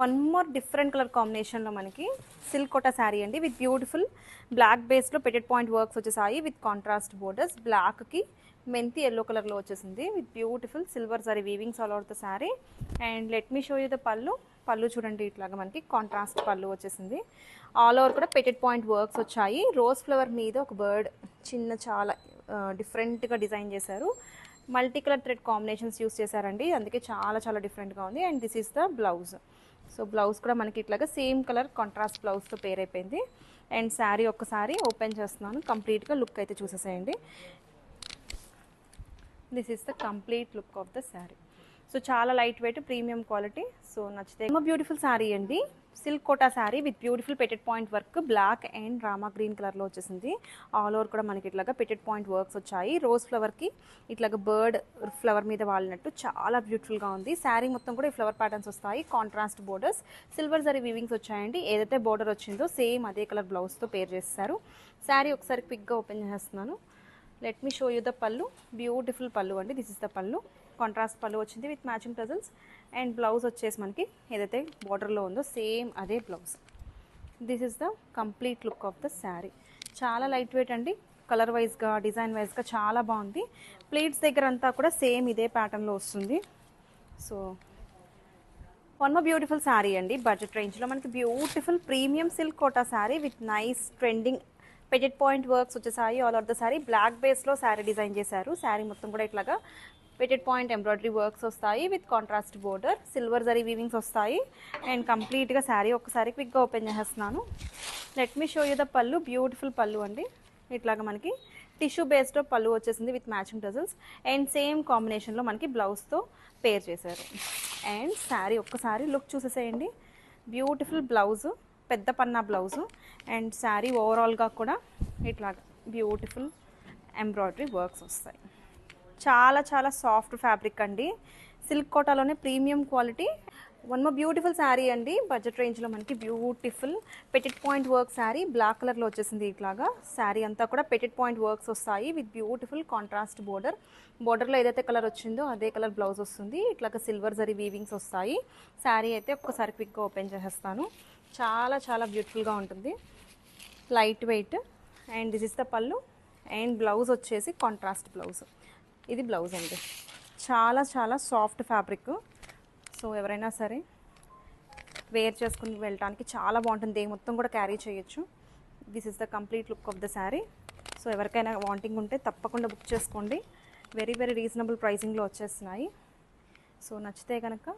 One more different colour కాంబినేషన్లో మనకి silk Kota sari అండి విత్ బ్యూటిఫుల్ బ్లాక్ బేస్లో పెటెడ్ పాయింట్ వర్క్స్ వచ్చేసాయి విత్ కాంట్రాస్ట్ బోర్డర్స్. బ్లాక్కి మెంతి ఎల్లో కలర్లో వచ్చేసింది with beautiful silver zari weavings all over the sari. And let me show you the pallu. పళ్ళు చూడండి, ఇట్లాగా మనకి కాంట్రాస్ట్ పళ్ళు వచ్చేసింది. ఆల్ ఓవర్ కూడా పెటెడ్ పాయింట్ వర్క్స్ వచ్చాయి. రోజ్ ఫ్లవర్ మీద ఒక బర్డ్ చిన్న చాలా డిఫరెంట్గా డిజైన్ చేశారు. Multi colour thread combinations use చేశారండి, అందుకే చాలా చాలా డిఫరెంట్గా ఉంది. And this is the blouse. So blouse కూడా మనకి ఇట్లాగా సేమ్ కలర్ కాంట్రాస్ట్ బ్లౌజ్తో పేర్ అయిపోయింది. అండ్ శారీ ఒక్కసారి ఓపెన్ చేస్తున్నాను, కంప్లీట్గా లుక్ అయితే చూసేసేయండి. This is the complete look of the sari. So చాలా light weight premium quality. So నచ్చితే బ్యూటిఫుల్ శారీ అండి, silk Kota sari with beautiful petit point work black and rama green కలర్లో వచ్చేసింది. ఆల్ ఓవర్ కూడా మనకి ఇట్లాగా పెటెడ్ పాయింట్ వర్క్స్ వచ్చాయి. రోజ్ ఫ్లవర్కి ఇట్లాగా బర్డ్ ఫ్లవర్ మీద వాలినట్టు చాలా బ్యూటిఫుల్గా ఉంది. శారీ మొత్తం కూడా ఈ ఫ్లవర్ ప్యాటర్న్స్ వస్తాయి. కాంట్రాస్ట్ బోర్డర్స్, సిల్వర్ జరీ వీవింగ్స్ వచ్చాయండి. ఏదైతే బోర్డర్ వచ్చిందో సేమ్ అదే కలర్ బ్లౌజ్తో పేర్ చేస్తారు. శారీ ఒకసారి క్విక్గా ఓపెన్ చేస్తున్నాను. Let me show you the pallu. Beautiful pallu అండి, దిస్ ఇస్ ద పళ్ళు. కాంట్రాస్ట్ పళ్ళు వచ్చింది with matching tassels. And blouse వచ్చేసి మనకి ఏదైతే బార్డర్లో ఉందో సేమ్ అదే blouse. This is the complete look of the sari. చాలా లైట్ వెయిట్ అండి, కలర్ వైజ్గా డిజైన్ వైజ్గా చాలా బాగుంది. ప్లీట్స్ దగ్గర అంతా కూడా సేమ్ ఇదే ప్యాటర్న్లో వస్తుంది. So one more beautiful sari అండి, బడ్జెట్ రేంజ్లో మనకి beautiful premium silk Kota sari with nice trending petit point works వచ్చేసాయి. All over the sari black బేస్లో శారీ డిజైన్ చేశారు. శారీ మొత్తం కూడా ఇట్లాగా పెటెడ్ పాయింట్ ఎంబ్రాయిడరీ వర్క్స్ వస్తాయి with contrast border, silver zari weavings వస్తాయి. అండ్ కంప్లీట్గా శారీ ఒక్కసారి క్విక్గా ఓపెన్ చేసేస్తున్నాను. Let me show you the pallu. Beautiful pallu అండి, ఇట్లాగా మనకి టిష్యూ బేస్లో పళ్ళు వచ్చేసింది with matching tassels. And same కాంబినేషన్లో మనకి బ్లౌజ్తో పేర్ చేశారు. అండ్ శారీ ఒక్కసారి లుక్ చూసేసేయండి. బ్యూటిఫుల్ బ్లౌజు, పెద్ద పన్నా బ్లౌజు. అండ్ శారీ ఓవరాల్గా కూడా ఇట్లాగా బ్యూటిఫుల్ ఎంబ్రాయిడరీ వర్క్స్ వస్తాయి. చాలా చాలా సాఫ్ట్ ఫ్యాబ్రిక్ అండి, సిల్క్ కోటాలోనే premium quality. One more beautiful sari అండి, బడ్జెట్ రేంజ్లో మనకి beautiful petit point work sari black కలర్లో వచ్చేసింది. ఇట్లాగా శారీ అంతా కూడా పెటెడ్ పాయింట్ వర్క్స్ వస్తాయి విత్ బ్యూటిఫుల్ కాంట్రాస్ట్ బోర్డర్. బోర్డర్లో ఏదైతే కలర్ వచ్చిందో అదే కలర్ బ్లౌజ్ వస్తుంది. ఇట్లాగా సిల్వర్ జరీ వీవింగ్స్ వస్తాయి. శారీ అయితే ఒక్కసారి క్విక్గా ఓపెన్ చేసేస్తాను. చాలా చాలా బ్యూటిఫుల్గా ఉంటుంది, light weight. And this is the పళ్ళు. అండ్ బ్లౌజ్ వచ్చేసి కాంట్రాస్ట్ బ్లౌజ్. ఇది బ్లౌజ్ అండి, చాలా చాలా సాఫ్ట్ ఫ్యాబ్రిక్. సో ఎవరైనా సరే వేర్ చేసుకుని వెళ్ళడానికి చాలా బాగుంటుంది, మొత్తం కూడా క్యారీ చేయొచ్చు. This is the complete look of the sari. So ఎవరికైనా వాంటింగ్ ఉంటే తప్పకుండా బుక్ చేసుకోండి, వెరీ వెరీ రీజనబుల్ ప్రైసింగ్లో వచ్చేస్తున్నాయి. సో నచ్చితే కనుక